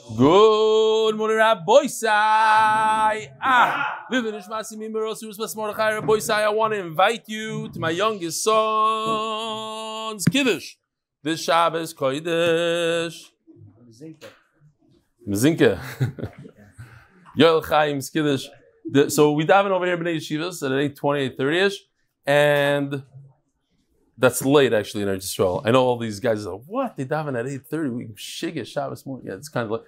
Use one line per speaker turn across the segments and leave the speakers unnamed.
Good morning, Rabbi Boisai. I want to invite you to my youngest son's Kiddush. This Shabbos Kodesh. Mzinke. Yoel Chaim's Kiddush. So we daven over here in Bnei Yeshivas at 8:20, 8:30ish, and that's late actually in Eretz Yisrael. I know all these guys are like, what? They daven at 8:30. We shigga Shabbos morning. Yeah, it's kind of late.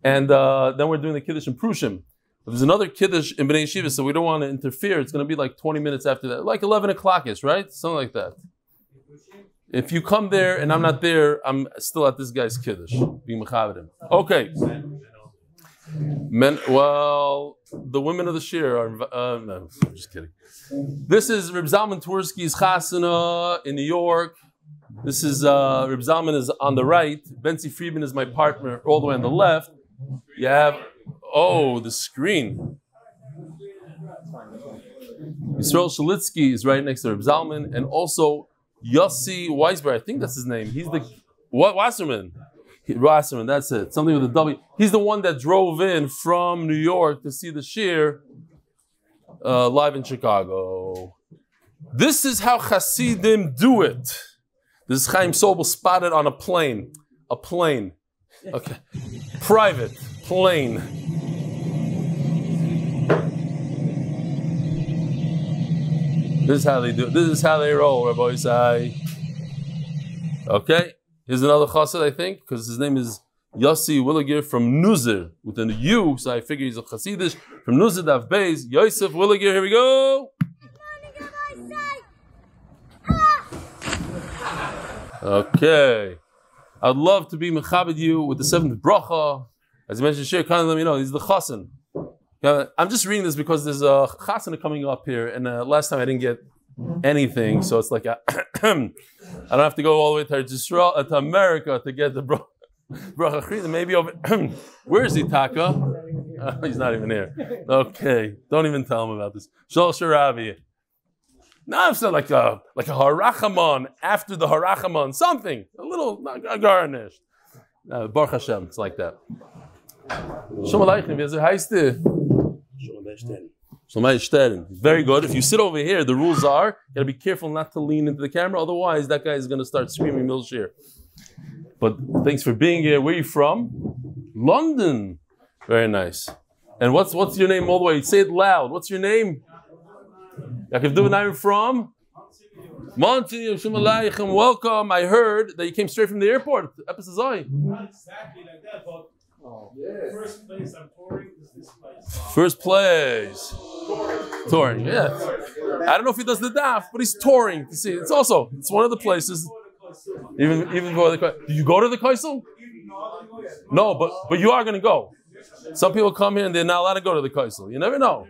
And then we're doing the Kiddush in Prushim. But there's another Kiddush in Bnei Yeshivas, so we don't want to interfere. It's going to be like 20 minutes after that, like 11 o'clock-ish, right? Something like that. If you come there and I'm not there, I'm still at this guy's Kiddush. Being mechavedim. Okay. Well, the women of the shir are. No, I'm just kidding. This is Reb Zalman Twersky's chasana in New York. This is Reb Zalman is on the right. Benzi Friedman is my partner, all the way on the left. You have the screen. Yisrael Shalitsky is right next to Reb Zalman, and also Yossi Weisberg. I think that's his name. He's the Wasserman. Wasserman, that's it. Something with a W. He's the one that drove in from New York to see the shir live in Chicago. This is how Hasidim do it. This is Chaim Sobel spotted on a plane. A plane. Okay. Private plane. This is how they do it. This is how they roll, Rabbi Isai. Okay. Here's another chassid, I think, because his name is Yossi Williger from Nuzir, with an U, so I figure he's a chassidish. From Nuzir, Daf Beis, Yosef Williger, here we go. Okay. I'd love to be mechabed you with the seventh bracha. As I mentioned, Shir, kind of let me know, he's the chassan. I'm just reading this because there's a chasana coming up here, and last time I didn't get anything, so it's like I don't have to go all the way to Israel, to America to get the bracha. Maybe over. Where is he, Taka? He's not even here. Okay, don't even tell him about this. Shol Sharavi. Now it's like a harachamon after the harachamon, something a little garnished. Baruch Hashem, it's like that. Shalom Aleichem. Wie heißt du? Very good. If you sit over here, the rules are, you gotta be careful not to lean into the camera, otherwise that guy is gonna start screaming Milshir. But thanks for being here. Where are you from? London. Very nice. And what's your name all the way? Say it loud. What's your name? Yaakov Duvenayim from? Monty, welcome. I heard that you came straight from the airport. Not exactly like that, but first place I'm touring is this place. First place. Touring, yeah. I don't know if he does the daf, but he's touring to see. It's one of the places. Even before the Kaisel. Do you go to the Kaisel? No, but you are going to go. Some people come here and they're not allowed to go to the Kaisel. You never know.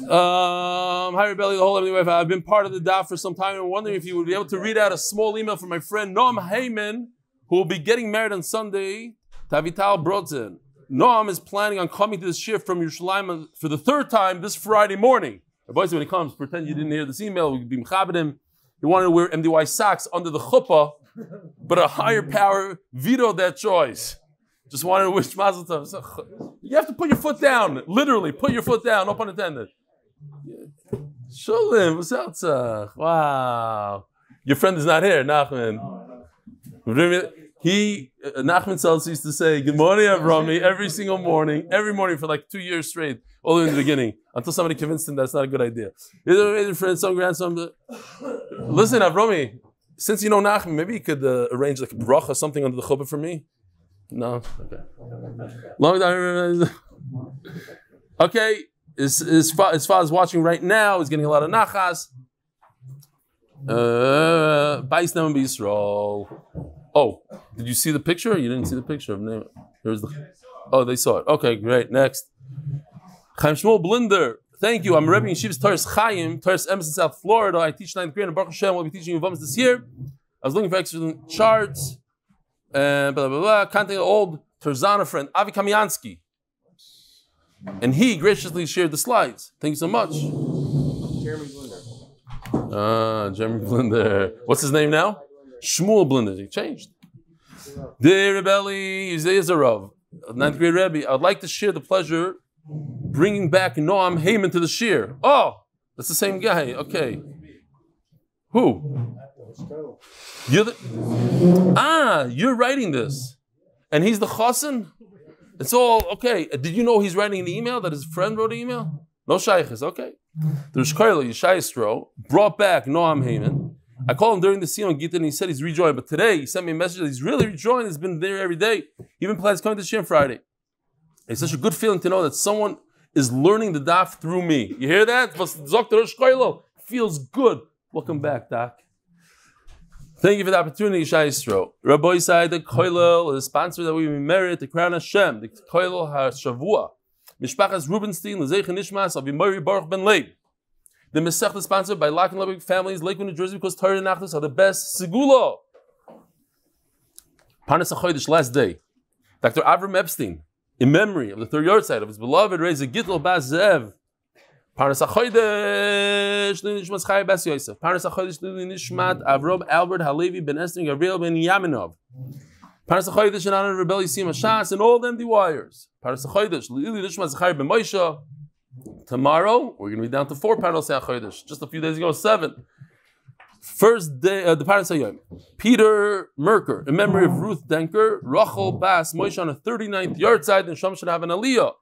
Hi, Rebelli, the whole everywhere. I've been part of the daf for some time. I'm wondering if you would be able to read out a small email from my friend Noam Heyman, who will be getting married on Sunday, Tavital Brodzin. Noam is planning on coming to this shift from Yerushalayim for the third time this Friday morning. Boys, when he comes, pretend you didn't hear this email. We could be mechabed him. He wanted to wear MDY socks under the chuppah, but a higher power vetoed that choice. Just wanted to wish Mazel Tov. You have to put your foot down. Literally, put your foot down. No pun intended. Shulim, what's up? Wow. Your friend is not here, Nachman. Nachman Seltz used to say, "Good morning, Avram," every single morning, every morning for like 2 years straight, all the way in the beginning, until somebody convinced him that's not a good idea. Either friend, some grandson. Listen, Avram, since you know Nachman, maybe you could arrange like a bracha or something under the chuppah for me. No, okay. Long time. Okay, his father's watching right now. He's getting a lot of nachas. Beis Neman B'Yisrael. Oh, did you see the picture? You didn't see the picture of name. Here's the. Oh, they saw it. Okay, great. Next, Chaim Shmuel Blinder. Thank you. I'm Rebbe in Yeshivas Torah's Chaim, Torah's Emes in South Florida. I teach 9th grade, and Baruch Hashem will be teaching Yevamos this year. I was looking for extra charts. And blah blah blah. Contacted old Tarzana friend Avi Kamiansky, and he graciously shared the slides. Thank you so much. Jeremy Blinder. Jeremy Blinder. What's his name now? Shmuel Blinder. He changed. Dear Rav Eli, is a Rav, 9th grade Rebbe, I'd like to share the pleasure bringing back Noam Heyman to the shir. Oh, that's the same guy. Okay. Who? You're writing this. And he's the chassan? It's all, okay. Did you know he's writing the email, that his friend wrote the email? No shaykhs, okay. The Shkoyla Yeshayistro brought back Noam Heyman. I called him during the Siyum Gita and he said he's rejoined. But today he sent me a message that he's really rejoined. He's been there every day. He even plans coming to Shir Friday. It's such a good feeling to know that someone is learning the daf through me. You hear that? Feels good. Welcome back, Doc. Thank you for the opportunity, Shayistro. Rabbi said the koilel is a sponsor that we merit the crown Hashem. The koilel HaShavua. Mishpachas Rubenstein, Lezeicha Nishmas, Avimori Baruch Ben Leib. The Masechta is sponsored by Lakewood and Lebovic families, Lakewood, New Jersey, because torah and achdus are the best. Segula. Parnas HaChodesh, last day. Dr. Avrum Epstein, in memory of the third yahrzeit of his beloved Raiza Gitl Bas Zeav. Parnas HaChodesh, Nishmat Zechariah Bas Yosef. Parnas HaChodesh, Nishmat Avrum Levi Ben Ester and Gavriel Beniyaminov. Parnas HaChodesh in honor of Rav Eli Siyum HaShas and all the empty wires. Parnas HaChodesh, Leilui Nishmat Zechariah Ben Moish. Tomorrow we're going to be down to 4 Parnas HaChodesh. Just a few days ago, 7. First day, the Parnas HaYom. Peter Merker, in memory of Ruth Denker, Rachel Bas Moish on the 39th yahrzeit, and Shom should have an Aliyah.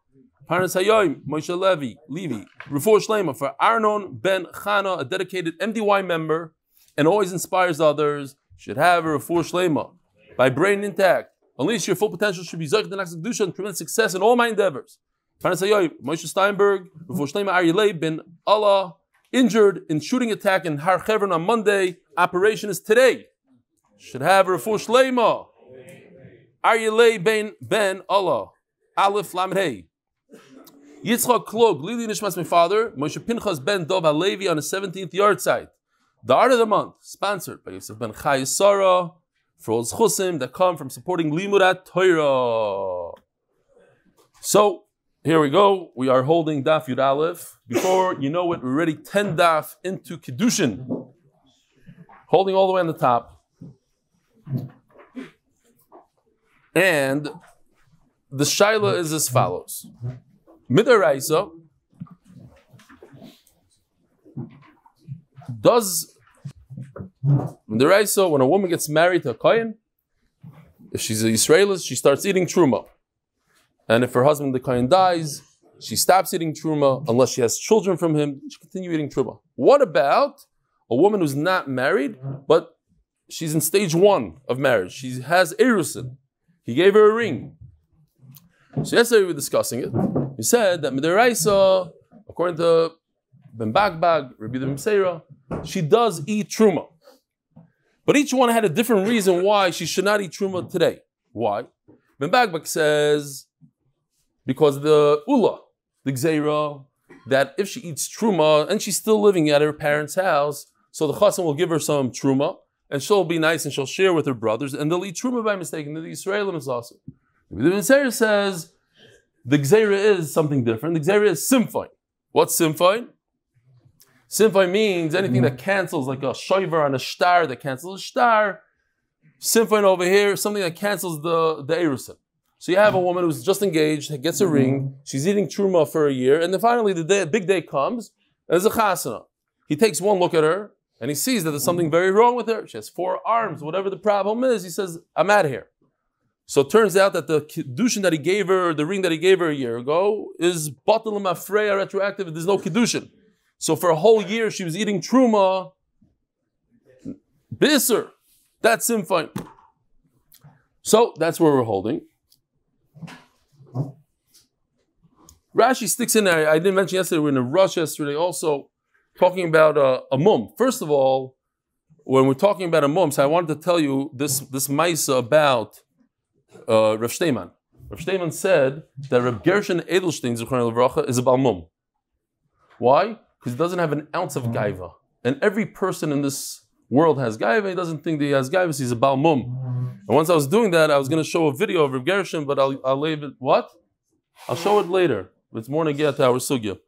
Parnas HaYom, Moshe Levy, Levi, Refuah Shlema for Arnon Ben Chana, a dedicated MDY member, and always inspires others. Should have a Refuah Shlema by brain intact. Unleash your full potential. Should be Zeav the next Kiddushin and tremendous success in all my endeavors. Parnas HaYom, Moish Steinberg, Refuah Shlema Eli Ben Allah, injured in shooting attack in Har Chevron on Monday. Operation is today. Should have a Refuah Shlema. Eli Ben Allah, Aleph Lamed Hey. Yitzchak Klog, Leilui Nishmas, my father, Moshe Pinchas Ben Dov Levi on the 17th yahrzeit. The art of the month, sponsored by Yosef Ben Chai Sarah, for all chusim that come from supporting Limudat Torah. So, here we go. We are holding Daf Yud Aleph. Before you know it, we're already 10 daf into Kiddushin. Holding all the way on the top. And the shaila is as follows. Midaraisa does when a woman gets married to a kohen, if she's a Yisraelis, she starts eating truma, and if her husband the kohen dies, she stops eating truma unless she has children from him. She continues eating truma. What about a woman who's not married but she's in stage 1 of marriage? She has erusin. He gave her a ring. So yesterday we were discussing it. We said that Midaraisa, according to Ben Bagbag, Rabbi Meseira, she does eat truma. But each one had a different reason why she should not eat truma today. Why? Ben Bagbag says, because the Ula, the Gzeira, that if she eats truma and she's still living at her parents' house, so the chassan will give her some truma, and she'll be nice and she'll share with her brothers, and they'll eat truma by mistake, and the Israelim is also. Rabbi Meseira says, the Gzeira is something different. The Gzeira is simfai. What's simfai? Simfai means anything that cancels, like a shoiver and a shtar that cancels a shtar. Simfai over here, something that cancels the erusin. So you have a woman who's just engaged, gets a ring, she's eating truma for a year, and then finally the big day comes, and there's a chasana. He takes one look at her, and he sees that there's something very wrong with her. She has 4 arms, whatever the problem is, he says, I'm out of here. So it turns out that the Kiddushin that he gave her, the ring that he gave her a year ago, is batal mafreya, retroactive. There's no Kiddushin. So for a whole year, she was eating truma. Biser. That's simfine. So that's where we're holding. Rashi sticks in there. I didn't mention yesterday, we were in a rush yesterday also, talking about a mum. First of all, when we're talking about a mum, so I wanted to tell you this maisa about Rav Steinman. Rav Steinman said that Reb Gershon Edelstein Zechariah is a balmum. Why? Because he doesn't have an ounce of gaiva. And every person in this world has gaiva. He doesn't think that he has gaiva, so he's a balmum. And once I was doing that, I was going to show a video of Reb Gershon, but I'll leave it. What? I'll show it later. It's more to get to our sugya.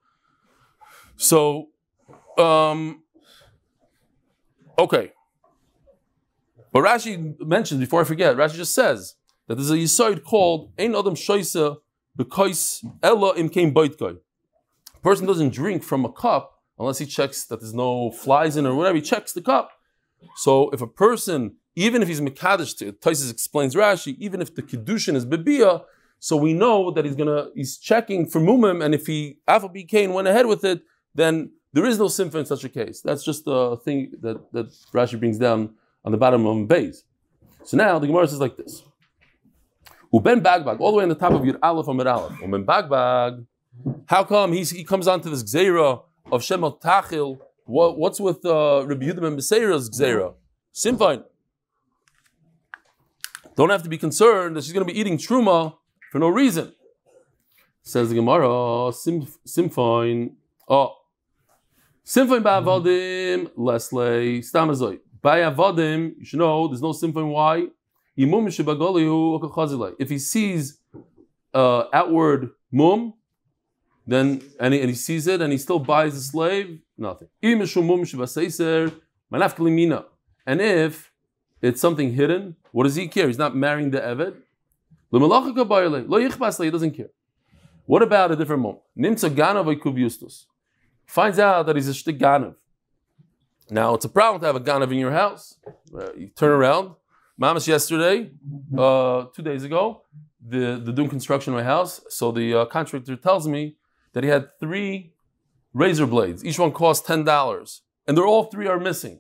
So, okay. But Rashi mentions, before I forget, Rashi just says that there's a yahrzeit called Ein Adam Shoysa B'Kois Ella Im Kein Boitkai. A person doesn't drink from a cup unless he checks that there's no flies in or whatever. He checks the cup. So if a person, even if he's Mekadesh, Taisus explains Rashi, even if the Kiddushin is Bebiyah, so we know that he's checking for Mumim, and if he Afal Kain went ahead with it, then there is no simfa in such a case. That's just the thing that Rashi brings down on the bottom of Amud Beis. So now the Gemara says like this. Uben Bagbag, all the way on the top of Yud Aleph Amud Aleph. Uben Bagbag, how come he comes onto this Gzeira of Shemot Tachil? What's with Rabbi Yehuda ben Beseira's Gzeira? Simfine. Don't have to be concerned that she's going to be eating truma for no reason. Says the Gemara, Simfine. Oh, Simfine ba'avadim leslei stamazoi. Ba'avadim, you should know there's no Simfine. Why? If he sees outward mum, then and he sees it and he still buys a slave, nothing. And if it's something hidden, what does he care? He's not marrying the Eved. He doesn't care. What about a different mum? Finds out that he's a shtik ganav. Now it's a problem to have a ganav in your house. You turn around. Mamas yesterday, 2 days ago, they're doing construction in my house. So the contractor tells me that he had 3 razor blades. Each one cost $10. And they're all 3 are missing.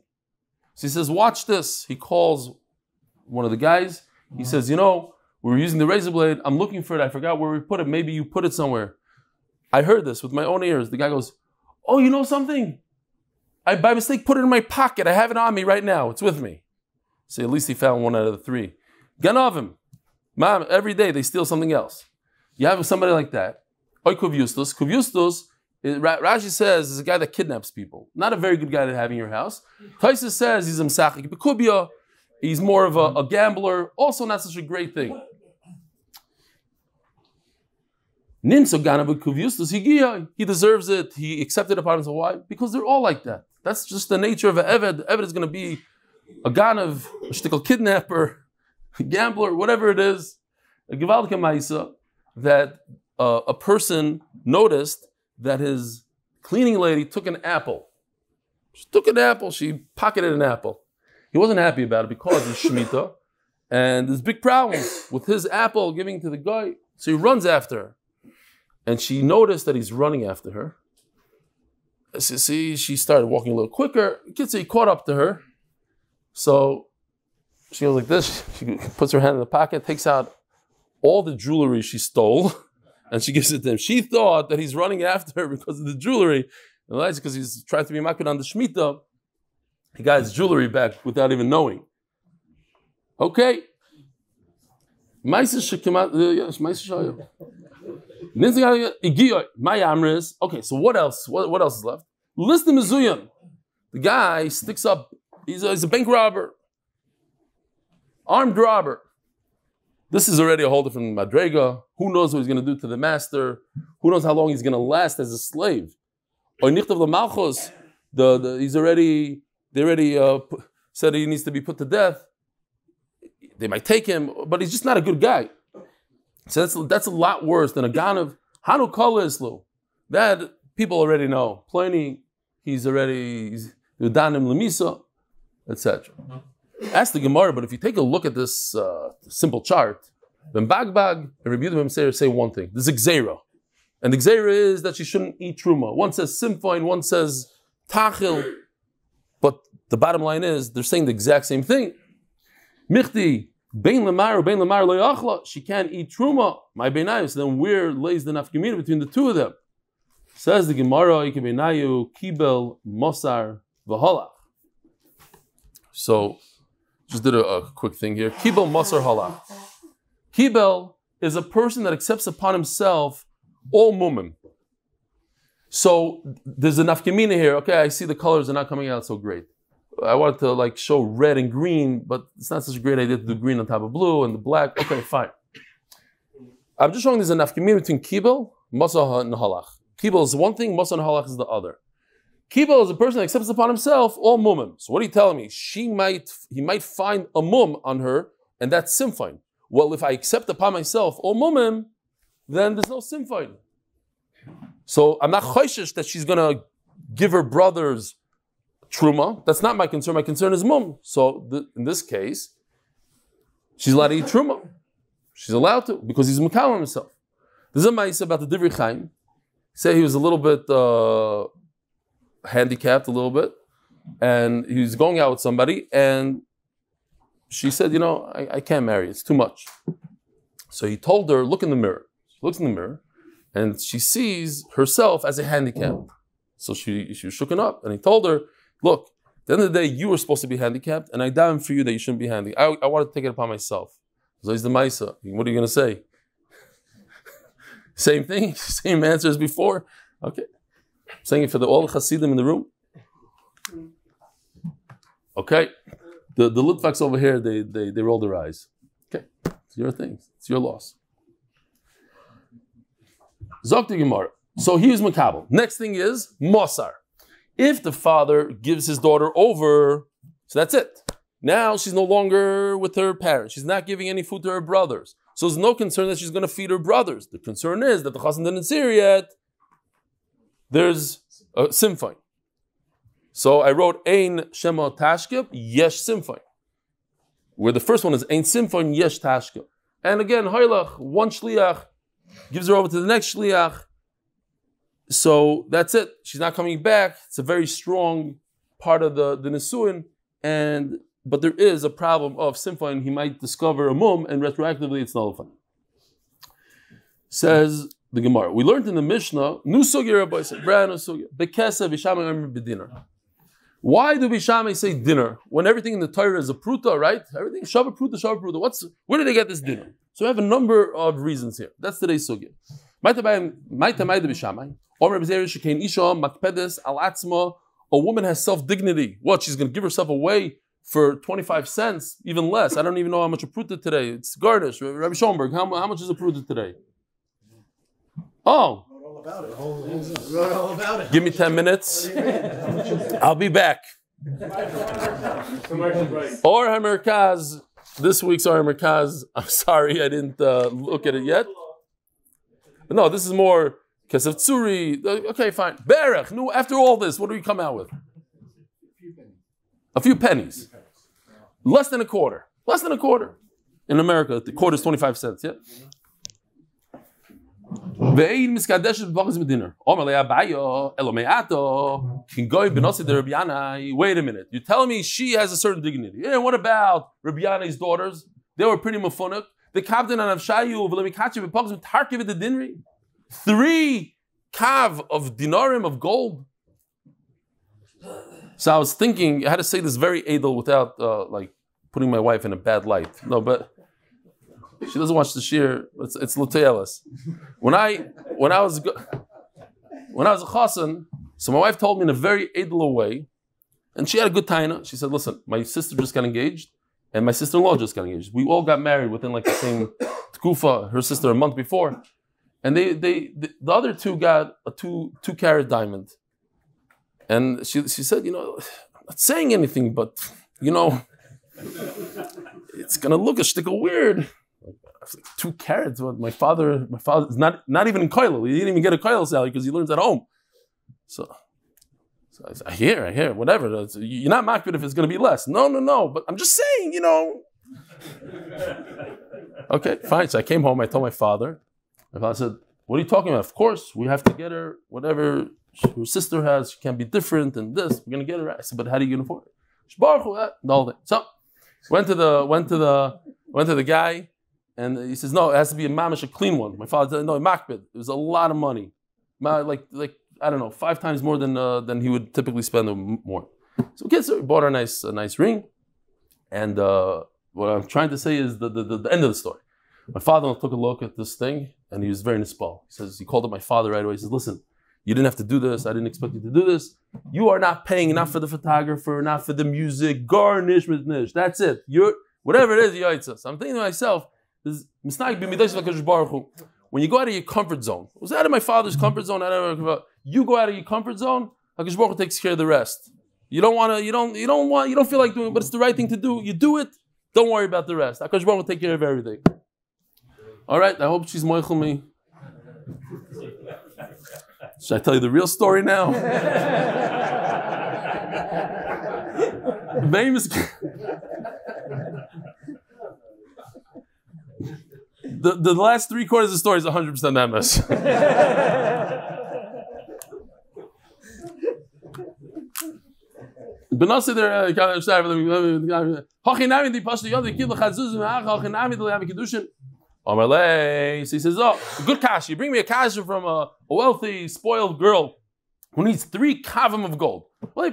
So he says, watch this. He calls one of the guys. He says, we were using the razor blade. I'm looking for it. I forgot where we put it. Maybe you put it somewhere. I heard this with my own ears. The guy goes, oh, you know something? I by mistake put it in my pocket. I have it on me right now. It's with me. So at least he found 1 out of the 3. Ganavim. Mom, every day they steal something else. You have somebody like that. Oy Kuvustus. Kuvustus, Rashi says, is a guy that kidnaps people. Not a very good guy to have in your house. Taisus says he's a Msachik Bekubia. He's more of a gambler. Also not such a great thing. Nimso Ganav Kuvustus, he deserves it. He accepted upon himself. Why? Because they're all like that. That's just the nature of an Eved. Eved is going to be a ganav, a shtickle kidnapper, a gambler, whatever it is, a Givaldik Maisa, that a person noticed that his cleaning lady took an apple. She took an apple, she pocketed an apple. He wasn't happy about it because it's Shemitah, and there's big problems with his apple giving to the guy. So he runs after her. And she noticed that he's running after her. See, she started walking a little quicker. He caught up to her. So she goes like this. She puts her hand in the pocket, takes out all the jewelry she stole, and she gives it to him. She thought that he's running after her because of the jewelry. And that's because he's trying to be makbid on the Shemitah. He got his jewelry back without even knowing. Okay. Okay, so what else? What else is left? List the Mizuyim. The guy sticks up. He's a bank robber, armed robber. This is already a whole different madrega. Who knows what he's going to do to the master? Who knows how long he's going to last as a slave? Or Nichtav Lamalchus, they already said he needs to be put to death. They might take him, but he's just not a good guy. So that's a lot worse than a ganav. Hanu Kol Islu. That people already know. Plenty. He's Yudanim Lemisa, etc. Ask the Gemara, but if you take a look at this simple chart, then Bagbag and Rabbi Yehuda ben Beseira say one thing. There's a Gzeira. And the Gzeira is that she shouldn't eat Truma. One says Simfa and one says Tachil. But the bottom line is, they're saying the exact same thing. Michti, Bein Lamar, Bein Lamar Loyachla. She can't eat Truma. My Beinayu. So then where lays the nafkamina between the two of them? Says the Gemara, Beinayu, Kibel, Mosar, V'holach. So, just did a quick thing here. Kibel, Mosar, Halach. Kibel is a person that accepts upon himself all mumim. So, there's a nafkamina here. Okay, I see the colors are not coming out so great. I wanted to show red and green, but it's not such a great idea to do green on top of blue and the black. Okay, fine. I'm just showing there's a nafkamina between kibel, masa and halach. Kibel is one thing, masa and halach is the other. Kibel is a person that accepts upon himself all mumim. So what are you telling me? He might find a mum on her, and that's simfine. Well, if I accept upon myself all mumim, then there's no simfine. So I'm not choishish that she's going to give her brothers truma. That's not my concern. My concern is mum. So in this case, she's allowed to eat truma. She's allowed to, because he's mekayem himself. There's a ma'aseh about the Divrei Chaim. He said he was a little bit handicapped, a little bit, and he was going out with somebody, and she said, I can't marry. It's too much. So he told her, look in the mirror. She looks in the mirror, and she sees herself as a handicap. So she was shooken up, and he told her, look, at the end of the day, you were supposed to be handicapped, and I daven for you that you shouldn't be handicapped. I want to take it upon myself. So he's the Maisa. What are you going to say? Same thing? Same answer as before? Okay. I'm saying it for all the Hasidim in the room. Okay. The Litvaks over here, they roll their eyes. Okay. It's your thing. It's your loss. Zokti Gemara. So here's Makabel. Next thing is Mosar. If the father gives his daughter over, so that's it. Now she's no longer with her parents. She's not giving any food to her brothers. So there's no concern that she's going to feed her brothers. The concern is that the chassan didn't see her yet. There's a simfai. So I wrote Ein Shema Tashkib, Yesh Simfai. Where the first one is Ein Simfai, Yesh Tashkib. And again, Hailach, one shliach, gives her over to the next shliach. So that's it. She's not coming back. It's a very strong part of the Nisuin. But there is a problem of simfa, and he might discover a mum, and retroactively it's nullified. Says the Gemara. We learned in the Mishnah, new sugya, Rabbi said, brand new sugya. Bekesa v'shamay omer b'dinner. Why do Bishamay say dinner when everything in the Torah is a pruta, right? Everything shabbat pruta, shabbat pruta. Where did they get this dinner? So we have a number of reasons here. That's today's sugya. A woman has self-dignity. What? She's going to give herself away for 25 cents, even less. I don't even know how much a pruta today. It's garnish. Rabbi Schoenberg, how much is a pruta today? Oh.
Wrote all about it.
Give me 10 minutes. I'll be back. Or Merkaz. This week's Or Merkaz. I'm sorry, I didn't look at it yet. But no, this is more Kesef Tzuri. Okay, fine. Berech. No, after all this, what do we come out with? A few pennies. Less than a quarter. Less than a quarter. In America, the quarter is 25 cents, yeah? Wait a minute. You're telling me she has a certain dignity. Yeah, what about Rabbi Yanai's daughters? They were pretty mafunik. The Kavdan and Avshayu, the dinri. 3 kav of dinarim of gold. So I was thinking, I had to say this very edel without like putting my wife in a bad light. No, but she doesn't watch the shir. It's Luteyelis. When I was a chassan, so my wife told me in a very edel way, and she had a good taina. She said, "Listen, my sister just got engaged, and my sister-in-law just got engaged. We all got married within like the same tkufa. Her sister a month before, and the other two got a 2-carat diamond." And she said, I'm not saying anything, but it's gonna look a shtickle weird. I was like, 2 carats. What my father is not even in koilel. He didn't even get a koilel salary because he learns at home. So I hear, whatever. You're not makbid if it's gonna be less. No. But I'm just saying, Okay, fine. So I came home. I told my father. My father said, "What are you talking about? Of course, we have to get her whatever her sister has. She can't be different and this. We're gonna get her." I said, "But how are you gonna afford it?" The whole thing. So went to the guy, and he says, "No, it has to be a mamish, a clean one." My father said, "No, makbid. It was a lot of money, like I don't know, 5 times more than he would typically spend more." So kids bought her a nice ring, and what I'm trying to say is the end of the story. My father took a look at this thing, and he was very nispal. He called up my father right away. He says, "Listen, you didn't have to do this. I didn't expect you to do this. You are not paying enough for the photographer, not for the music. Garnish, nish. That's it. Whatever it is, yahrzeit." So I'm thinking to myself, when you go out of your comfort zone, it was out of my father's comfort zone. You go out of your comfort zone, HaKadosh Baruch Hu takes care of the rest. You don't feel like doing it, but it's the right thing to do. You do it. Don't worry about the rest. HaKadosh Baruch Hu will take care of everything. All right. I hope she's moichel me. Should I tell you the real story now? The last 3/4 of the story is 100% emes. So he says, oh, good cash. You bring me a cash from a wealthy, spoiled girl who needs 3 kavim of gold. Well,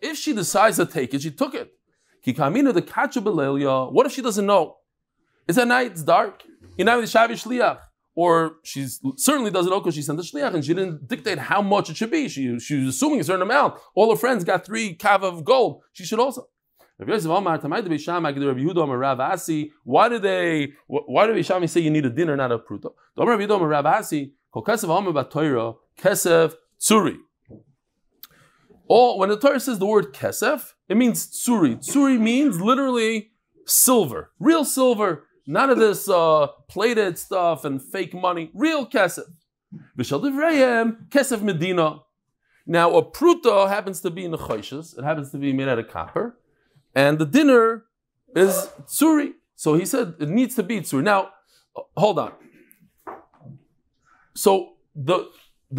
if she decides to take it, she took it. What if she doesn't know? It's at night, it's dark. Or she certainly doesn't know because she sent the shliach and she didn't dictate how much it should be. She was assuming a certain amount. All her friends got 3 kav of gold. She should also. Why did Bishami say you need a dinner, not a pruta? When the Torah says the word kesef, it means tsuri. Tsuri means literally silver, real silver. None of this plated stuff and fake money. Real kesef. Kesef medina. Now a pruta happens to be in the HaShas. It happens to be made out of copper. And the dinner is tsuri. So he said it needs to be tsuri. Now, hold on. So the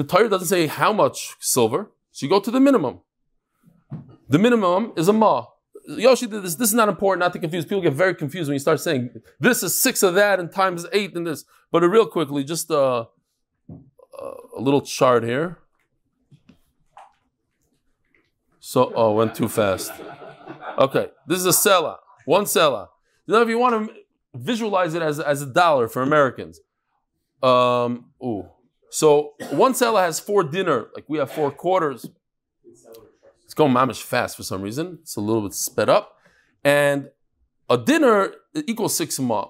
Torah doesn't say how much silver. So you go to the minimum. The minimum is a ma. Yoshi did this. This is not important, not to confuse. People get very confused when you start saying this is 6 of that and times 8 and this. But real quickly, just a little chart here. So, went too fast. Okay, this is a sela, 1 sela. Now, if you want to visualize it as $1 for Americans, so 1 sela has 4 dinner, like we have 4 quarters. It's going mamish fast for some reason. It's a little bit sped up, and a dinner equals 6 ma,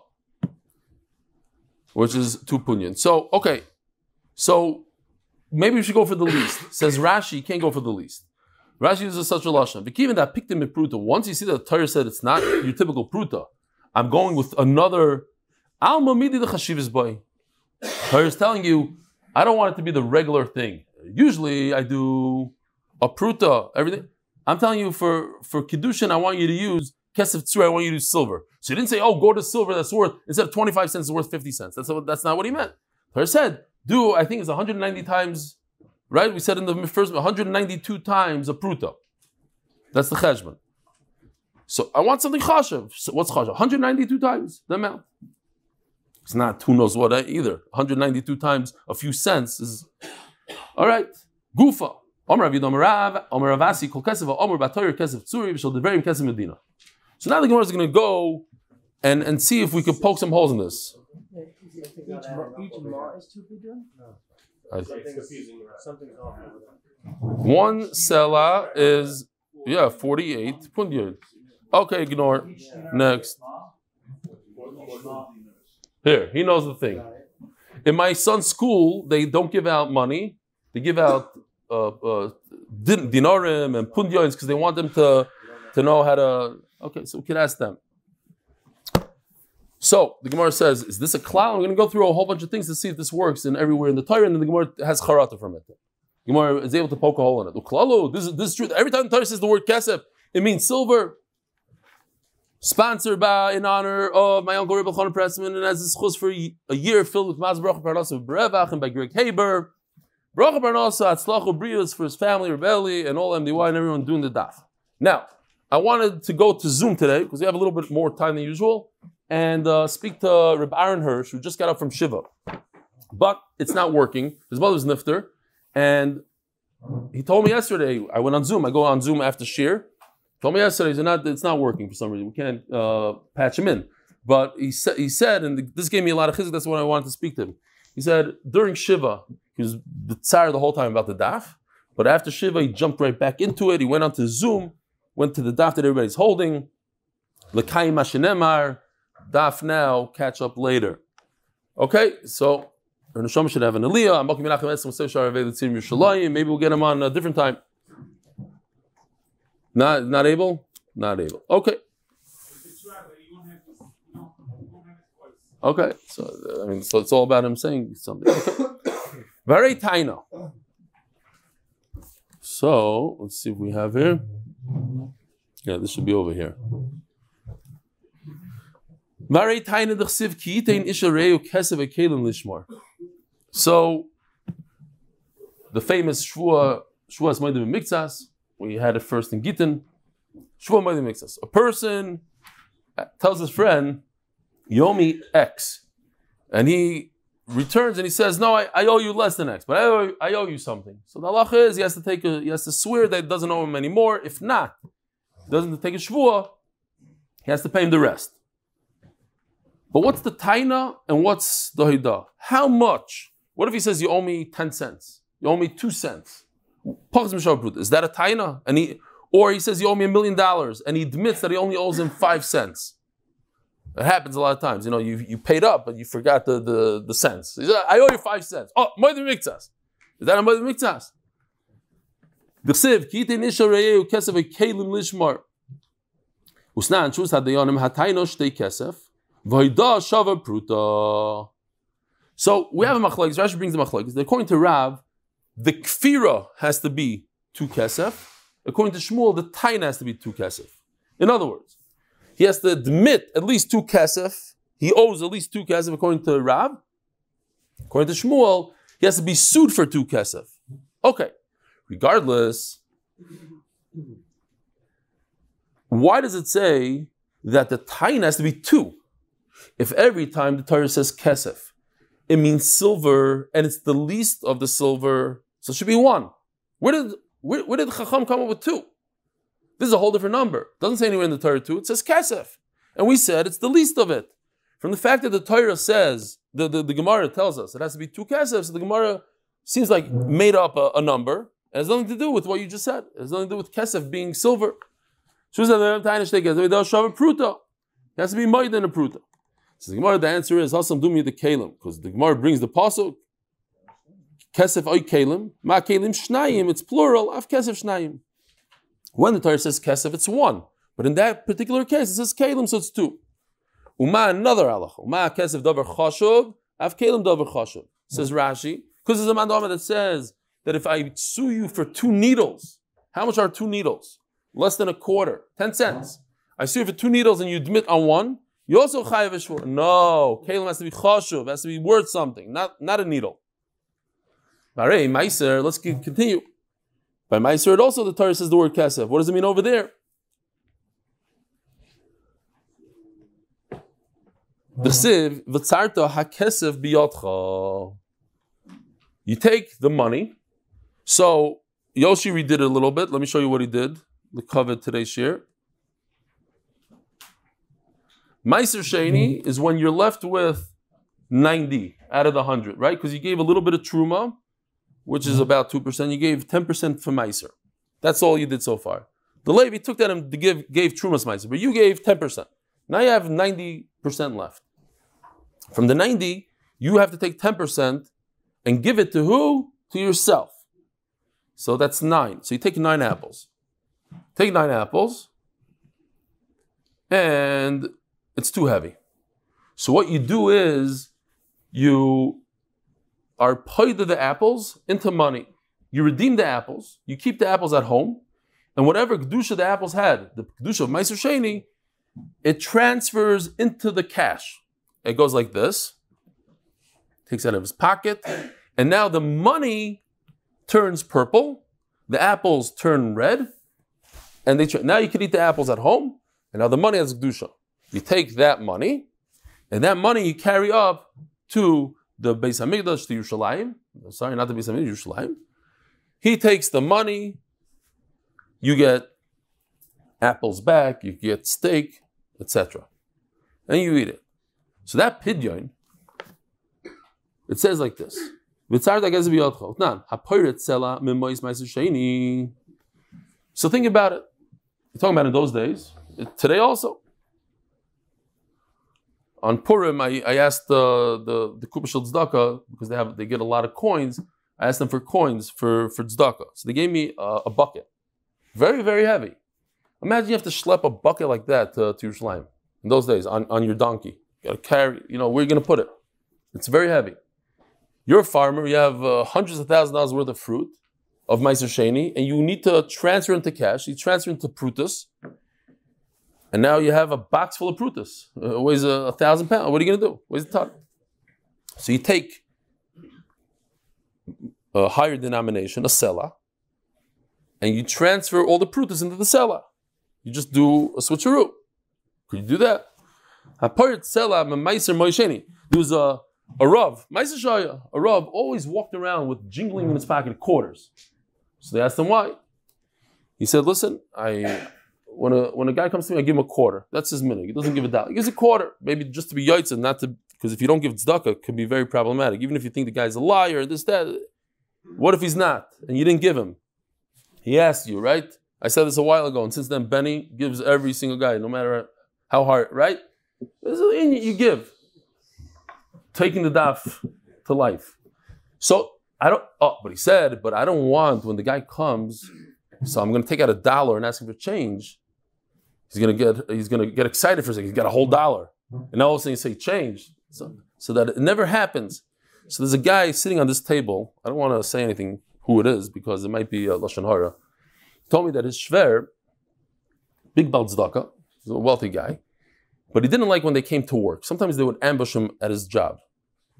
which is 2 punyan. So okay, so maybe we should go for the least. Says Rashi, you can't go for the least. Rashi uses such a lashon. But even that picked him in pruta. Once you see that the Torah said it's not your typical pruta, I'm going with another. Alma midi the chashivas boy. Torah is telling you, I don't want it to be the regular thing. Usually I do a pruta, everything. I'm telling you for Kiddushin, I want you to use kesef tzur. I want you to use silver. So he didn't say, oh, go to silver. That's worth instead of 25 cents, it's worth 50 cents. That's not what he meant. Torah said, I think it's 190 times. Right? We said in the first 192 times a pruta. That's the cheshbon. So I want something chashav. So what's chashav? 192 times the amount. It's not who knows what either. 192 times a few cents is all right. Gufa. Omer Avid Omer Rav Omer Avasi Kol Kesef Omer Batoyer Kesef Tzuri V'Shal Devarim Kesef Medina. So now the Gemara is going to go and see if we could poke some holes in this.
Each ma is 2 pidyon? No. Something's off.
1 sela is 48 punyan. Okay, ignore. Next. Here, he knows the thing. In my son's school, they don't give out money. They give out dinarim and punyans because they want them to know how to. Okay, so we can ask them. So the Gemara says, "Is this a klal?" I'm going to go through a whole bunch of things to see if this works in everywhere in the Torah, and then the Gemara has charata from it. The Gemara is able to poke a hole in it. This is true. Every time the Torah says the word kesef, it means silver. Sponsored by in honor of my uncle Rebbe Chana Pressman, and as a schus for a year filled with Maz Bracha Parnasa of Berevach and by Greg Haber. Bracha Parnasa Atzlachu Brius for his family, Rav Eli, and all MDY and everyone doing the daf. Now, I wanted to go to Zoom today because we have a little bit more time than usual. And speak to Reb Aaron Hirsch, who just got up from Shiva. But it's not working. His mother's nifter. And he told me yesterday, I went on Zoom. I go on Zoom after Shir. He told me yesterday, it's not working for some reason. We can't patch him in. But he said, and this gave me a lot of chizuk, that's why I wanted to speak to him. He said, during Shiva, he was the tsar the whole time about the daf. But after Shiva, he jumped right back into it. He went onto Zoom, went to the daf that everybody's holding. L'kayim Hashenemar. Daf now, catch up later. Okay, so Her neshama should have an aliyah. Maybe we'll get him on a different time. Not able? Not able. Okay. Okay. So it's all about him saying something. Very tiny. So let's see if we have here. Yeah, this should be over here. So the famous Shvuas Moedim Miktsas, we had it first in Gittin. Shvuah Moedim Miktsas. A person tells his friend, "You owe me X," and he returns and he says, "No, I owe you less than X, but I owe you something." So the halacha is he has to swear that he doesn't owe him anymore. If not, he doesn't take a shvuah, he has to pay him the rest. But what's the taina and what's the hidah? How much? What if he says you owe me 10 cents? You owe me 2 cents? Is that a taina? Or he says you owe me $1 million and he admits that he only owes him 5 cents. It happens a lot of times. You paid up, but you forgot the cents. He said, I owe you 5 cents. Oh, Moedim Miktsas. Is that a Moedim Miktsas? The Siv, Kite Nisha Reyeu Kesef Kelim Lishmar. Usnan Shus Hadayonim Hataino Shtei Kesef. Vayda Shava Pruta. So we have a machlokes. Rashi brings the machlokes. According to Rav, the kfira has to be 2 kesef. According to Shmuel, the taina has to be 2 kesef. In other words, he has to admit at least 2 kesef. He owes at least 2 kesef according to Rav. According to Shmuel, he has to be sued for 2 kesef. Okay. Regardless, why does it say that the taina has to be 2? If every time the Torah says kesef, it means silver, and it's the least of the silver, so it should be 1. Where did Chacham come up with 2? This is a whole different number. It doesn't say anywhere in the Torah 2, it says kesef. And we said it's the least of it. From the fact that the Torah says, the Gemara tells us it has to be 2 kesef, so the Gemara seems like made up a number, and it has nothing to do with what you just said. It has nothing to do with kesef being silver. It has to be more than a pruta. So the Gemara, the answer is Hasam Dumi the Kalim, because the Gemara brings the pasuk Kesef oy Kalim, Ma Kalim Shnayim, it's plural, Av Kesef Shnayim. When the Torah says Kesef, it's 1. But in that particular case, it says Kalim, so it's 2. Uma another halach. Uma Kesef Davar Chashuv, Av Kalim Davar Chashuv. Says Rashi, because there's a mandama that says that if I sue you for 2 needles, how much are 2 needles? Less than a quarter, 10 cents. I sue you for 2 needles and you admit on 1. You also chayav shvur. No, kalim has to be chashuv, has to be worth something, not a needle. Alright, meiser. Let's continue. By meiser, it also the Torah says the word kesef. What does it mean over there? The siv v'tzarta hakesef biyotcha. You take the money. So Yoshi redid it a little bit. Let me show you what he did. The cover today's share. Meiser Sheni is when you're left with 90 out of the 100, right? Because you gave a little bit of truma, which is about 2%. You gave 10% for Meiser. That's all you did so far. The Levi took that and gave trumas Meiser, but you gave 10%. Now you have 90% left. From the 90, you have to take 10% and give it to who? To yourself. So that's 9. So you take 9 apples. Take 9 apples, and it's too heavy. So what you do is you are paid the apples into money. You redeem the apples. You keep the apples at home. And whatever Kedusha the apples had, the Kedusha of Meiser Sheni, it transfers into the cash. It goes like this. Takes it out of his pocket. And now the money turns purple. The apples turn red. And now you can eat the apples at home. And now the money has Kedusha. You take that money, and that money you carry up to the Beis Hamikdash, to Yerushalayim. Sorry, not the Beis Hamikdash, Yerushalayim. He takes the money, you get apples back, you get steak, etc. And you eat it. So that pidyon, it says like this. So think about it. You're talking about in those days. Today also. on Purim, I asked the Kupa Shel Tzedakah, because they get a lot of coins. I asked them for coins for tzedakah. So they gave me a bucket. Very, very heavy. Imagine you have to schlep a bucket like that to Yerushalayim in those days on your donkey. You got to carry, where are you going to put it? It's very heavy. You're a farmer, you have hundreds of thousands of dollars worth of fruit, of Meiser Sheni, and you need to transfer into cash. You transfer into prutas, and now you have a box full of prutas. It weighs 1,000 pounds. What are you going to do? Where's the ton? So you take a higher denomination, a sela, and you transfer all the prutas into the sela. You just do a switcheroo. Could you do that? There was a Rav, a Rav always walked around with jingling in his pocket quarters. So they asked him why. He said, listen, when a guy comes to me, I give him a quarter. That's his minhag. He doesn't give a dollar. He gives a quarter, maybe just to be yahrzeit, not to, because if you don't give tzedakah, it can be very problematic. Even if you think the guy's a liar, this, that. What if he's not? And you didn't give him? He asked you, right? I said this a while ago, and since then, Benny gives every single guy, no matter how hard, right? You give. Taking the daf to life. So, but he said, but I don't want, when the guy comes, so I'm going to take out $1 and ask him for change. He's going to get excited for a second. He's got a whole $1. And all of a sudden you say change. So that it never happens. So there's a guy sitting on this table. I don't want to say anything who it is, because it might be Lashon Hara. Told me that his shver, big Baal Tzedakah, he's a wealthy guy, but he didn't like when they came to work. Sometimes they would ambush him at his job.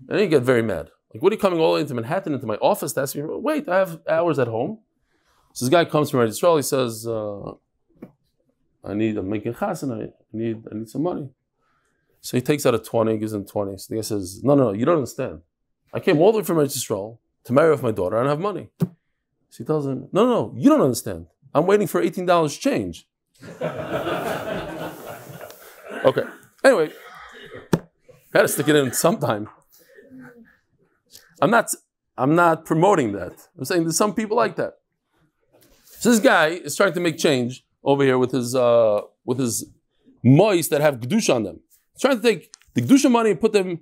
And he'd get very mad. Like, what are you coming all the way into Manhattan, into my office to ask me? Wait, I have hours at home. So this guy comes from Israel. He says, I'm making chasen. I need some money. So he takes out a 20, gives him 20. So the guy says, no, you don't understand. I came all the way from Israel to marry off my daughter. I don't have money. So he tells him, no, you don't understand. I'm waiting for $18 change. Okay. Anyway, I had to stick it in sometime. I'm not promoting that. I'm saying there's some people like that. So this guy is trying to make change over here with his mois that have Kiddushin on them. He's trying to take the Kiddushin money and put them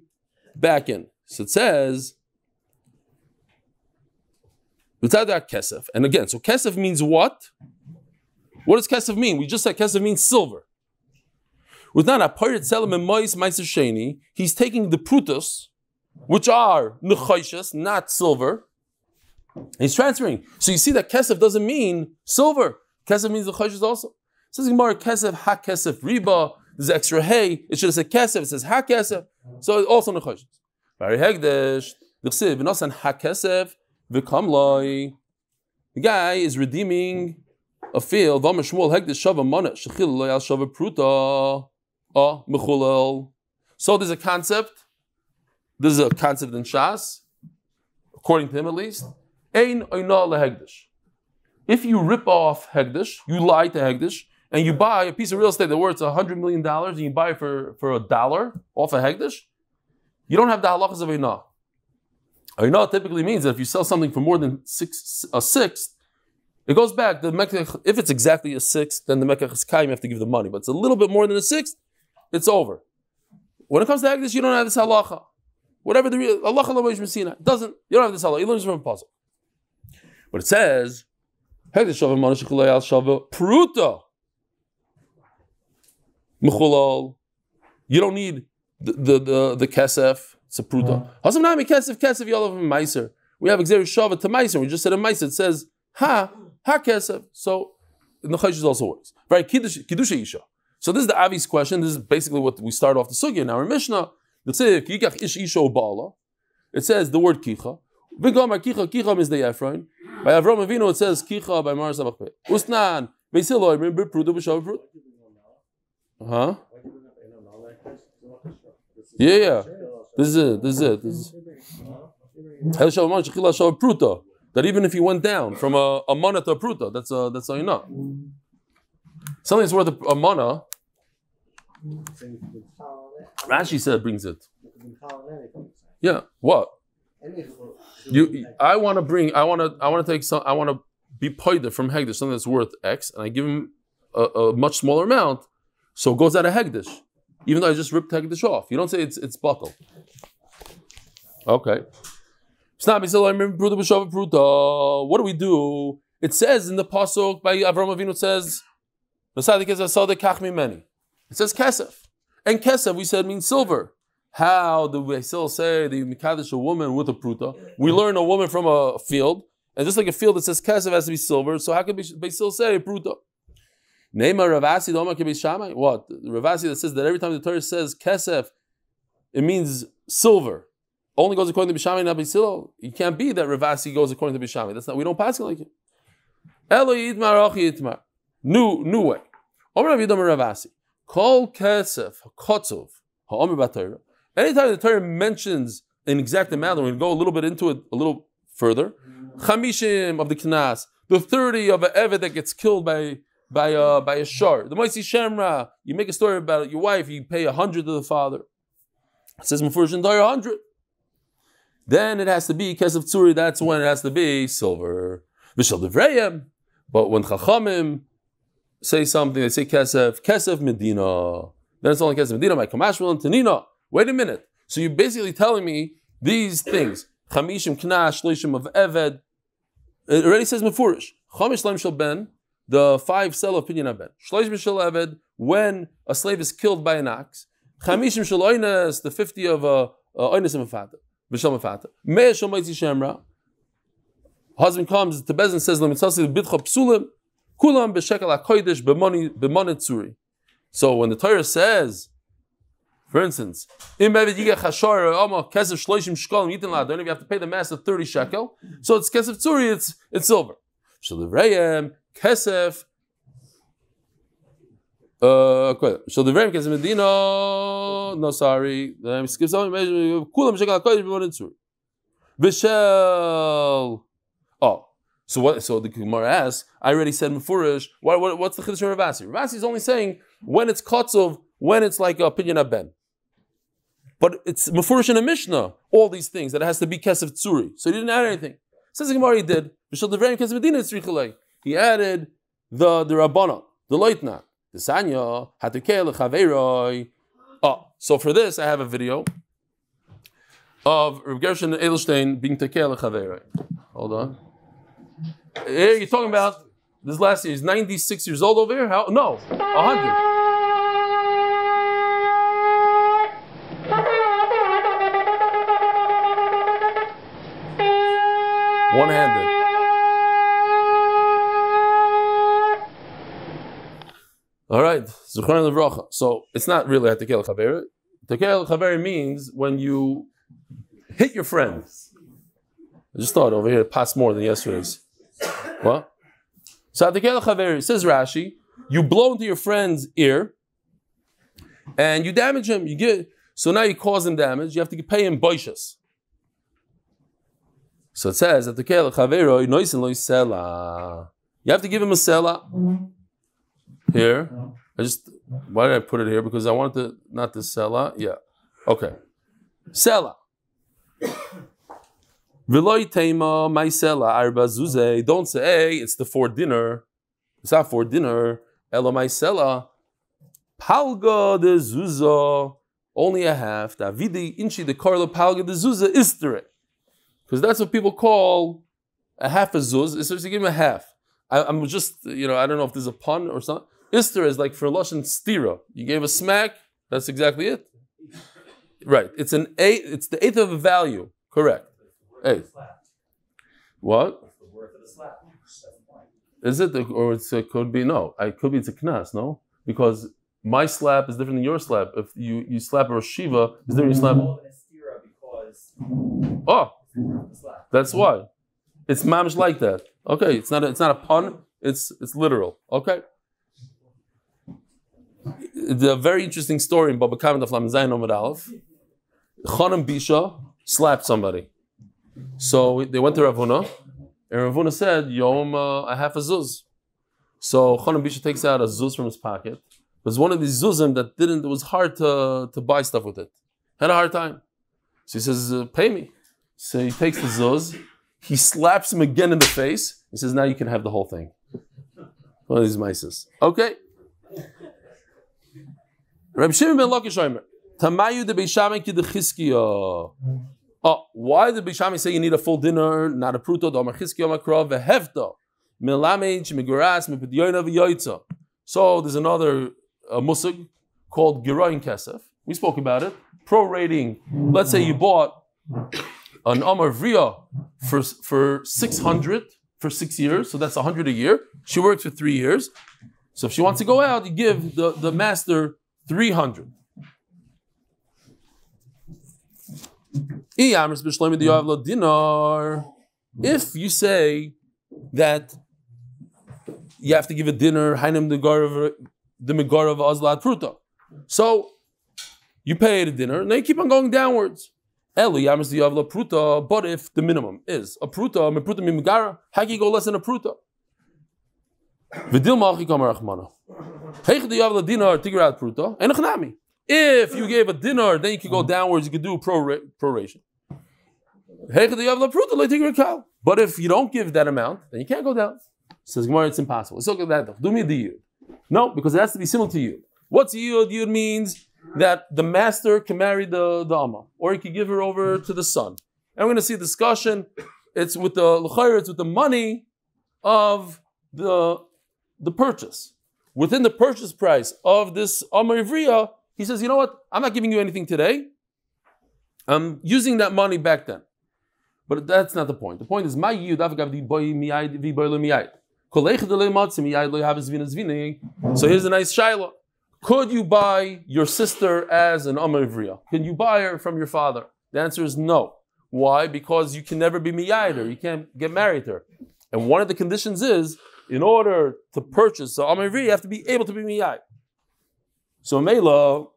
back in. So it says, kesef. And again, so kesef means what? What does kesef mean? We just said kesef means silver. With not a pirate selim and mois meiser sheni, he's taking the prutos, which are nechayshas, not silver. He's transferring. So you see that kesef doesn't mean silver. Kesef means nechayshas also. It says Gemara kesef ha kesef riba. There's extra hay. It should have said kesef. It says ha kesef. So it's also nechayshas. Very hegdesh. D'chsiv v'nosan ha kesef v'kam loy. The guy is redeeming a field. V'amar Shmuel hegdesh shava mana shechil lo yal shava pruta mechulel. So there's a concept. This is a concept in Shas, according to him at least. Ein oina lehegdesh. If you rip off hegdesh, you lie to hegdesh, and you buy a piece of real estate that worth $100 million, and you buy it for $1 off a hegdesh, you don't have the halachas of oina. Oina typically means that if you sell something for more than a sixth, it goes back. If it's exactly a sixth, then the mekach is kaim, you have to give the money. But it's a little bit more than a sixth, it's over. When it comes to hegdesh, you don't have this halacha. Whatever the real Allah Moish Messina doesn't, you don't have this halacha. He learns from a puzzle. But it says, Pruta. You don't need the kesef, it's a pruta. Hasamnami kesef yalav meiser. We have exer shava to meiser. We just said a meiser. It says ha kesef. So in the chayshus also works. Right? Kiddushin isha. So this is the Avi's question. This is basically what we start off the sugya in our Mishnah. It says the word kicha. Kicha is the Ephraim. By Avrum Epstein it says kicha by Mars Abachpeh. Usnan Beisiloi remember pruta b'shav prut. Huh? Yeah. This is it. That even if you went down from a mana to a pruta, that's all you know. Something that's worth a mana. Rashi said brings it. Yeah. What? I want to be poida from hegdish, something that's worth X, and I give him a much smaller amount, so it goes out of hegdish. even though I just ripped this off. You don't say it's buckled. Okay. What do we do? It says in the pasuk by Avram Avinu, it says, it says kesef. And kesef, we said, means silver. How do we still say the Mikdash a woman with a pruta? We learn a woman from a field, and just like a field that says kesef has to be silver, so how can we still say pruta? Neymar Ravasi Doma Kebi Shamai. What? The Ravasi that says that every time the Torah says kesef, it means silver. Only goes according to Bishamai, not Bisilo. It can't be that Ravasi goes according to Bishamai. That's not. We don't pass it like it. Eloi Yitmar Achi Yitmar. New way. Omer Rav Yidam Ravasi. Kol kesef hakotzov ha'omer b'Torah. Anytime the Torah mentions an exact amount, we're going to go a little bit into it a little further. Chamishim of the Knas, the 30 of an Eved that gets killed by a shar. The Moisi Shemra, you make a story about it, your wife, you pay 100 to the father. It says Mefurish in Torah 100. Then it has to be kesef tzuri. That's when it has to be silver. V'shel devrayim. But when Chachamim say something, they say kesef medina. Then it's only kesef medina. My kamashvel and tanina. Wait a minute. So you're basically telling me these things. Chamishim knash shloishim of eved. It already says mefurish. Chamish shloim shel ben. The 5 sell of pinyan ben. Shloishim shel eved. When a slave is killed by an ox. Chamishim shel oines. The 50 of oines and mafata. B'shel mafata. Mei shel moitzi shemra. Husband comes to Bezin, says lemitzasi b'dcha psulim. Kulam b'shekel hakodesh b'money tzuri. So when the Torah says, for instance, im eved yigeh chashar ama kesef shloishim shkolim yitin la'adon, if you have to pay the master 30 shekel, so it's kesef tzuri, it's silver. Shalivrayim kesef. Shalivrayim kesef medina. No, sorry. Skip something. Kulam b'shekel hakodesh b'money tzuri. B'shel. Oh. So what? So the Gemara asks, I already said Mefurish, what's the Chiddush of Ravasi? Ravasi is only saying when it's Kotzov, when it's like a Pinyan Ben. But it's Mefurish in a Mishnah, all these things, that it has to be Kesef Tzuri. So he didn't add anything. Says the Gemara he did. He added the Rabbana, the Leitna, the Sanya, Hatukei Lechaveiroi. Oh, so for this I have a video of Rav Gershon Edelstein being Tekei Lechaveiroi. Hold on. Here you're talking about this last year. He's 96 years old over here? How? No, 100. One-handed. All right. Zechariah Levracha. So it's not really a Tekel Chaveri. Tekel Chaveri means when you hit your friend. I just thought over here it passed more than yesterday's. What? So Tekel Chaveri, says Rashi, you blow into your friend's ear and you damage him. So now you cause him damage. You have to pay him boishas. So it says that Tekel Chaveri noisen lo sela. You have to give him a sela. Here. Why did I put it here? Because I wanted not the sela. Yeah. Okay. Sela. Don't say it's the for dinner. It's not for dinner. Elo maisela. Palga de zuza. Only a half. Davidi inchi de karla palga de zuza istere. Because that's what people call a half a zuz. It's supposed to give him a half. I'm just, I don't know if there's a pun or something. Ister is like for Lashon stira. You gave a smack. That's exactly it. Right. It's an eighth. It's the eighth of a value. Correct. Hey, what? What's the worth of the slap? Is it, or it could be no? It could be it's a knas, no? Because my slap is different than your slap. If you slap a Rosh Shiva, is different than you slap. That's why. It's mamish like that. Okay, it's not a pun. It's literal. Okay. It's a very interesting story in Baba Kavim Daf Zayin Amud Aleph. Chanan Bisha slapped somebody. So they went to Rav Huna, and Rav Huna said, Yom, I have a zuz. So Chanan Bisha takes out a zuz from his pocket. It was one of these zuzim that it was hard to buy stuff with it. Had a hard time. So he says, pay me. So he takes the zuz, he slaps him again in the face. He says, now you can have the whole thing. One of these mices. Okay. Reb Shimon ben Lakish Omer, Tamayu de Beishamai ki de Chizkiya. Oh, why did Beishamai say you need a full dinner, not a pruto? Domar Chizkiya makrav vehevta milamej miguras mipidyoina v'yoytza. So there's another musig called Giroin Kesef. We spoke about it. Prorating. Let's say you bought an Amar Vriya for 600 for 6 years, so that's 100 a year. She works for 3 years. So if she wants to go out, you give the master 300. If you say that you have to give a dinner, so you pay the dinner, and then you keep on going downwards. But if the minimum is a pruta, how can you go less than a pruta? If you gave a dinner, then you can go downwards, you can do proration. But if you don't give that amount, then you can't go down. Says Gemara, it's impossible. Let's look at that. Do me the yud. No, because it has to be similar to yud. What's yud? Yud means that the master can marry the amma, or he can give her over to the son. And we're going to see a discussion. It's with the money of the purchase. Within the purchase price of this amma ivriya, he says, you know what? I'm not giving you anything today. I'm using that money back then. But that's not the point. The point is, my yud avgav boy miyad vi boy lo miyad. So here's a nice shaila. Could you buy your sister as an Amar Ivriya? Can you buy her from your father? The answer is no. Why? Because you can never be miyayder. You can't get married to her. And one of the conditions is, in order to purchase the Amar Ivriya, you have to be able to be miyayder. So Meila,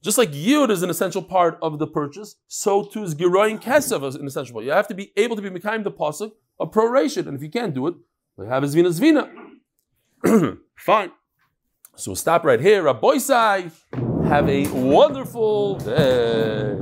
just like yud is an essential part of the purchase, so too is giroin kesev is an essential part. You have to be able to be mekayim the pasuk of proration, and if you can't do it, we have a zvina. Fine. So we'll stop right here. Rabbi Sai, have a wonderful day.